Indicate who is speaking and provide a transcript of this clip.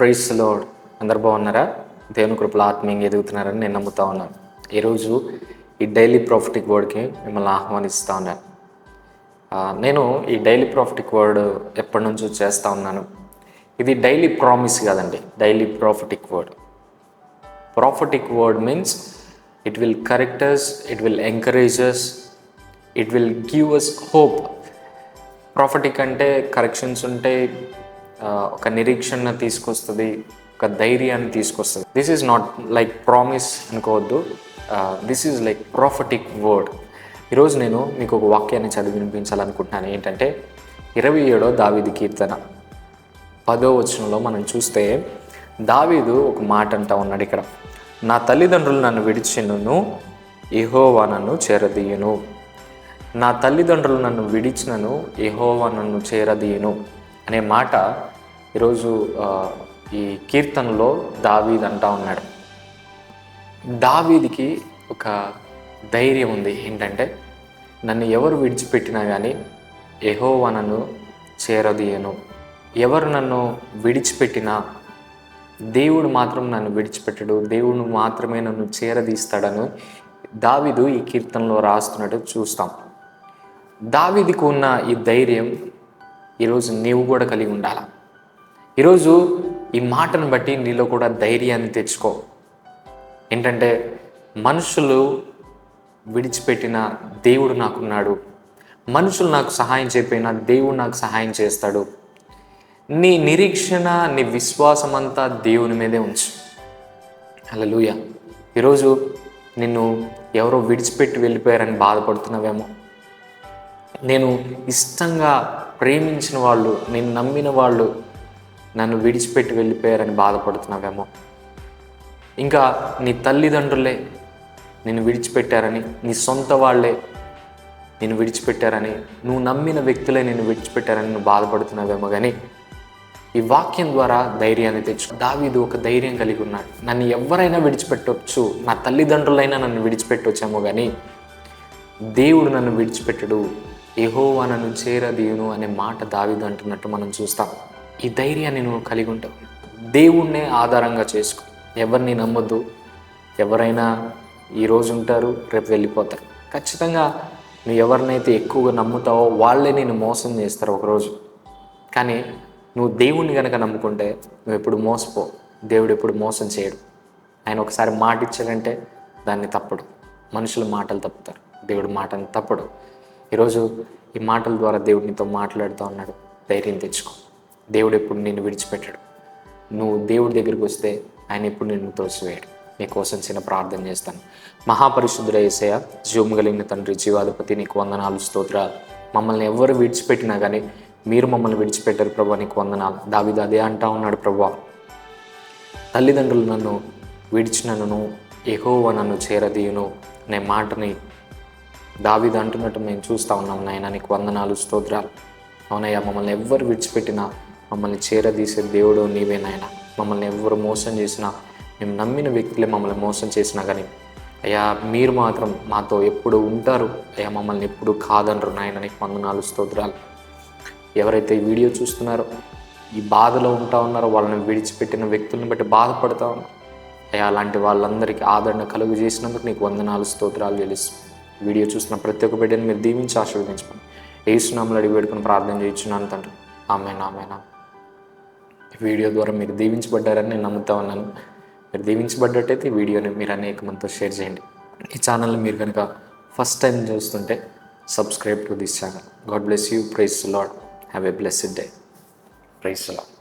Speaker 1: Praise lord. అందరు బాగున్నారా? దేవుని కృపలో ఆత్మీయంగా ఎదుగుతున్నారని నేను నమ్ముతా ఉన్నాను. ఈరోజు ఈ డైలీ ప్రాఫిటిక్ వర్డ్కి మిమ్మల్ని ఆహ్వానిస్తూ ఉన్నాను. నేను ఈ డైలీ ప్రాఫిటిక్ వర్డ్ ఎప్పటి నుంచో చేస్తూ ఉన్నాను. ఇది డైలీ ప్రామిస్ కాదండి, daily prophetic word. Prophetic word means it will correct us, it will encourage us, it will give us hope. Prophetic అంటే కరెక్షన్స్ ఉంటాయి, ఒక నిరీక్షణ తీసుకొస్తుంది, ఒక ధైర్యాన్ని తీసుకొస్తుంది. This is not like promise అనుకోవద్దు, this is like prophetic word. ఈరోజు నేను మీకు ఒక వాక్యాన్ని చదివి వినిపించాలనుకుంటున్నాను. ఏంటంటే 27వ దావీదు కీర్తన 10వ వచనంలో మనం చూస్తే దావీదు ఒక మాట అంటా ఉన్నాడు ఇక్కడ. నా తల్లిదండ్రులు నన్ను విడిచినను, యెహోవా నన్ను చేరదీయును. నా తల్లిదండ్రులు నన్ను విడిచినను, యెహోవా నన్ను చేరదీయును అనే మాట ఈరోజు ఈ కీర్తనలో దావీదు అంటా ఉన్నాడు. దావీదికి ఒక ధైర్యం ఉంది. ఏంటంటే నన్ను ఎవరు విడిచిపెట్టినా కానీ యెహోవా నన్ను చేరదీయను. ఎవరు నన్ను విడిచిపెట్టినా దేవుడు మాత్రం నన్ను విడిచిపెట్టడు, దేవుడు మాత్రమే నన్ను చేరదీస్తాడని దావీదు ఈ కీర్తనలో రాస్తున్నట్టు చూస్తాం. దావీదుకు ఉన్న ఈ ధైర్యం ఈరోజు నీవు కూడా కలిగి ఉండాలి. ఈరోజు ఈ మాటను బట్టి నీలో కూడా ధైర్యాన్ని తెచ్చుకో. ఏంటంటే మనుషులు విడిచిపెట్టిన దేవుడు నాకున్నాడు, మనుషులు నాకు సహాయం చేయకపోయినా దేవుడు నాకు సహాయం చేస్తాడు. నీ నిరీక్షణ, నీ విశ్వాసం అంతా దేవుని మీదే ఉంచు. హల్లెలూయా. ఈరోజు నిన్ను ఎవరో విడిచిపెట్టి వెళ్ళిపోయారని బాధపడుతున్నావేమో. నేను ఇష్టంగా ప్రేమించిన వాళ్ళు, నేను నమ్మిన వాళ్ళు నన్ను విడిచిపెట్టి వెళ్ళిపోయారని బాధపడుతున్నావేమో. ఇంకా నీ తల్లిదండ్రులే నిన్ను విడిచిపెట్టారని, నీ సొంత వాళ్ళే నిన్ను విడిచిపెట్టారని, నువ్వు నమ్మిన వ్యక్తులే నిన్ను విడిచిపెట్టారని నువ్వు బాధపడుతున్నావేమో. కానీ ఈ వాక్యం ద్వారా ధైర్యాన్ని తెచ్చుకో. దావీదు ఒక ధైర్యం కలిగి ఉన్నాడు. నన్ను ఎవరైనా విడిచిపెట్టవచ్చు, నా తల్లిదండ్రులైనా నన్ను విడిచిపెట్టవచ్చేమో, కానీ దేవుడు నన్ను విడిచిపెట్టడు, యెహోవా నన్ను చేరదీయును అనే మాట దావీదు అంటున్నట్టు మనం చూస్తాం. ఈ ధైర్యాన్ని నువ్వు కలిగి ఉంటావు. దేవుణ్ణే ఆధారంగా చేసుకో. ఎవరిని నమ్మొద్దు. ఎవరైనా ఈరోజు ఉంటారు, రేపు వెళ్ళిపోతారు. ఖచ్చితంగా నువ్వు ఎవరినైతే ఎక్కువగా నమ్ముతావో వాళ్ళే నేను మోసం చేస్తారు ఒకరోజు. కానీ నువ్వు దేవుణ్ణి కనుక నమ్ముకుంటే నువ్వు ఎప్పుడు మోసపో. దేవుడు ఎప్పుడు మోసం చేయడు. ఆయన ఒకసారి మాట ఇచ్చాడంటే దాన్ని తప్పడు. మనుషుల మాటలు తప్పుతారు, దేవుడు మాటను తప్పడు. ఈరోజు ఈ మాటల ద్వారా దేవుడు నీతో మాట్లాడుతూ ఉన్నాడు. ధైర్యం తెచ్చుకో. దేవుడు ఎప్పుడు నిన్ను విడిచిపెట్టాడు. నువ్వు దేవుడి దగ్గరికి వస్తే ఆయన ఎప్పుడు నిన్ను తోసివేయడు. నీకోసం చిన్న ప్రార్థన చేస్తాను. మహాపరిశుద్ధుడ యేసయ్య, జీవము కలిగిన తండ్రి, జీవాధిపతి, నీకు వందనాలు, స్తోత్రాలు. మమ్మల్ని ఎవరు విడిచిపెట్టినా కానీ మీరు మమ్మల్ని విడిచిపెట్టారు ప్రభా, నీకు వందనాలు. దావీదు అదే అంటా ఉన్నాడు ప్రభా. తల్లిదండ్రులు నన్ను విడిచినను, యెహోవా నన్ను చేరదీయును అనే మాటని దావీదు అంటున్నట్టు మేము చూస్తూ ఉన్నాం. నాయన నీకు వందనాలు, స్తోత్రాలు. అవునయ్యా, మమ్మల్ని ఎవ్వరు విడిచిపెట్టినా మమ్మల్ని చేరదీసే దేవుడు నీవే నాయన. మమ్మల్ని ఎవ్వరు మోసం చేసినా, మేము నమ్మిన వ్యక్తులే మమ్మల్ని మోసం చేసినా కానీ అయ్యా మీరు మాత్రం మాతో ఎప్పుడు ఉంటారు. అయ్యా మమ్మల్ని ఎప్పుడు కాదనరు నాయన. నీకు వందనాలు, స్తోత్రాలు. ఎవరైతే ఈ వీడియో చూస్తున్నారో, ఈ బాధలో ఉంటా ఉన్నారో, వాళ్ళని విడిచిపెట్టిన వ్యక్తులను బట్టి బాధపడతా ఉన్నారు అయ్యా, అలాంటి వాళ్ళందరికీ ఆదరణ కలుగు చేసినందుకు నీకు వందనాలు, స్తోత్రాలు చెల్లిస్తాం. వీడియో చూస్తున్న ప్రతి ఒక్క బిడ్డని మీరు దీవించి ఆశీర్వదించుకోండి. యేసు నామములో అడిగి వేడుకొని ప్రార్థన చేయించున్నాను తండ్రి. ఆమేన్, ఆమేన్. ఈ వీడియో ద్వారా మీరు దీవించబడ్డారని నేను నమ్ముతా ఉన్నాను. మీరు దీవించబడ్డట్టయితే ఈ వీడియోని మీరు అనేక మందితో షేర్ చేయండి. ఈ ఛానల్ని మీరు కనుక ఫస్ట్ టైం చూస్తుంటే subscribe to this channel. God bless you. Praise the Lord. Have a blessed day. Praise the lord.